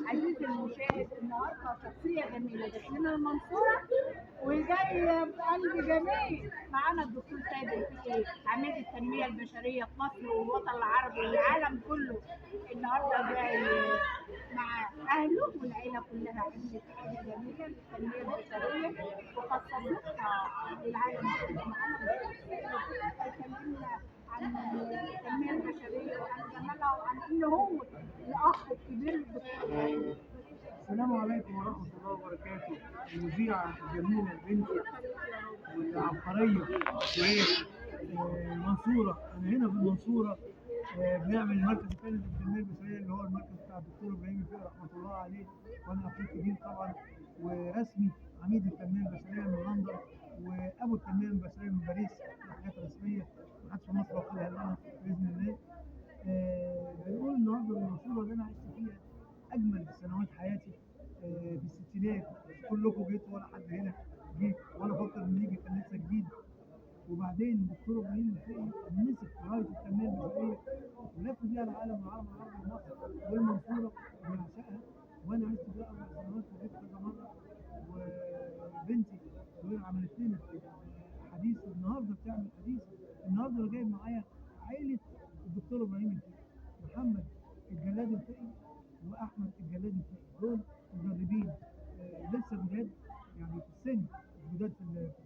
عزيزي المشاهد، النهارده شخصية جميلة جت من المنصورة وجاي بقلب جميل. معانا الدكتور سيد الفقي، عميد التنمية البشرية في مصر والوطن العربي والعالم كله. النهارده جاي مع أهله والعيلة كلها، عملت حاجة جميلة للتنمية البشرية وخصصتها للعالم كله. معانا هيكلمنا عن التنمية البشرية وعن جمالها وعن إن هو الأخ الكبير للدكتور. السلام عليكم ورحمة الله وبركاته. المذيعة الجميلة بنتي والعبقرية سهير المنصورة. أنا هنا في المنصورة بنعمل المركز الثاني للتنمية البشرية اللي هو المركز بتاع الدكتور إبراهيم الفقي رحمة الله عليه، وأنا أخوه كبير طبعا ورسمي عميد التنمية البشرية من لندن وأبو التنمية البشرية من باريس. حاجات رسمية ما حدش في مصر واخدها لنا بإذن الله. بنقول النهارده المنصورة اللي أنا عشت فيها أجمل سنوات حياتي في الستينات. كلكم جيتوا ولا حد هنا جه ولا فكر إنه يجي، كان لسه جديد. وبعدين الدكتور إبراهيم الفقي مسك راية التنمية البشرية ولف بيها العالم والعالم العربي ومصر والمنصورة بيعشقها. وأنا عشت فيها أربع سنوات وجيت كذا مرة. وبنتي سهير عملت لنا حديث، النهارده بتعمل حديث. النهارده أنا جايب معايا عائلة الدكتور إبراهيم الفقي، محمد الجلاد الفقي واحمد الجلاد الفقي. دول مدربين لسه جداد يعني في السن، جداد في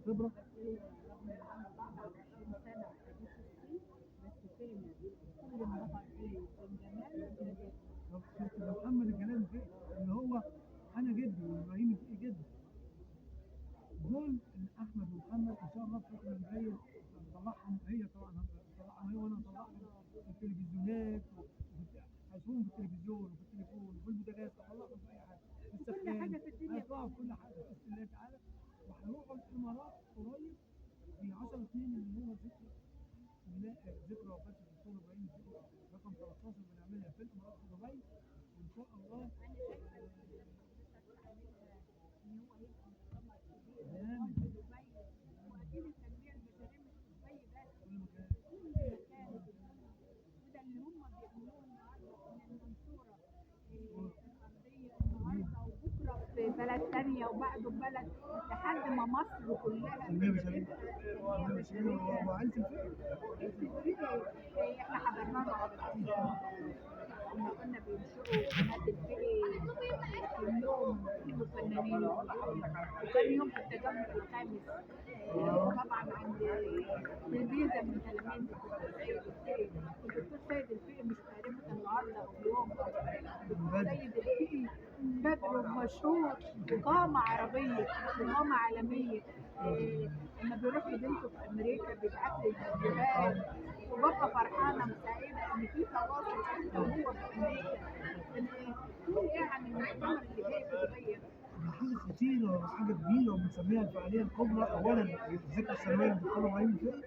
الخبره. محمد الجلاد الفقي اللي هو انا جدي وابراهيم الفقي جدي. دول احمد ومحمد ان شاء الله الفتره اللي جايه هنطلعهم، هي طبعا هنطلعهم هي وانا هطلعهم في التلفزيونات، هشوفهم في التلفزيون وفي التليفون وفي البوتاجاز، هطلعهم في اي حاجه، في السخان، هيطلعوا في كل حاجه باذن الله تعالى. وهيروحوا الامارات قريب في 10/2 اللي هو ذكرى وفاه الدكتور ابراهيم الفقي رقم 13 بنعملها في الامارات في دبي، وان شاء الله في بلد تانية وبعده بلد لحد ما مصر كلها تنمية بشرية وعائلة الفقي. احنا حضرنا مع بعض لما كنا بينشئوا قناة الفقي، كان يوم كله فنانين وكان يوم في التجمع الخامس. طبعا عند تلميذة من تلاميذ الدكتور سيد الفقي، والدكتور سيد الفقي مش معرفة النهارده او اليوم، الدكتور سيد الفقي بدر مشهور وقامة عربية وقامة عالمية. لما بيروح لبنته في أمريكا بيبعت لي فيديوهات وببقى فرحانة وسعيدة إن في تواصل أنت وهو في أمريكا. تقول إيه عن المؤتمر اللي جاي في دبي؟ حاجة خطيرة وحاجة كبيرة وبنسميها الفعالية الكبرى. أولا الذكرى السنوية للدكتور إبراهيم الفقي،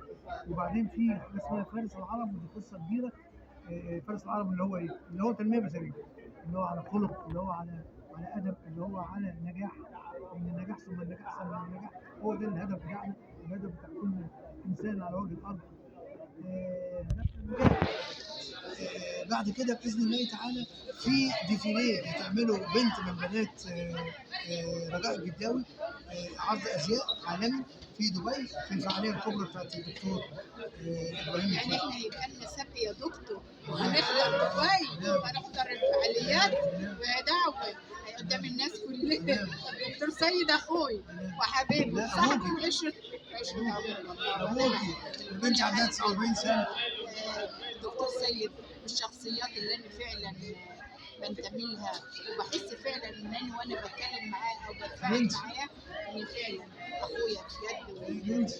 وبعدين في حاجة اسمها فارس العرب ودي قصة كبيرة. فارس العرب اللي هو إيه؟ اللي هو تنمية بشرية، اللي هو على خلق، اللي هو على أدب، اللي هو على نجاح، إن النجاح ثم النجاح ثم النجاح. هو ده الهدف بتاعنا، الهدف بتاع كل إنسان على وجه الأرض. بعد كده باذن الله تعالى في ديفيليه هتعمله بنت من بنات رجاء الجداوي، عرض ازياء عالمي في دبي في الفعاليه الكبرى بتاعت الدكتور ابراهيم الفقي. يعني احنا يبقى لنا سبق يا دكتور وهنحضر دبي وهنحضر الفعاليات ودعوه قدام الناس كلها. الدكتور سيد اخوي وحبيبي وصاحبي وعشره ابوكي البنت عندها 49 سنه. الدكتور سيد من الشخصيات اللي انا فعلا بنتمي لها، وبحس فعلا ان انا وانا بتكلم معاه او بتفاعل معاه ان فعلا اخويا بجد.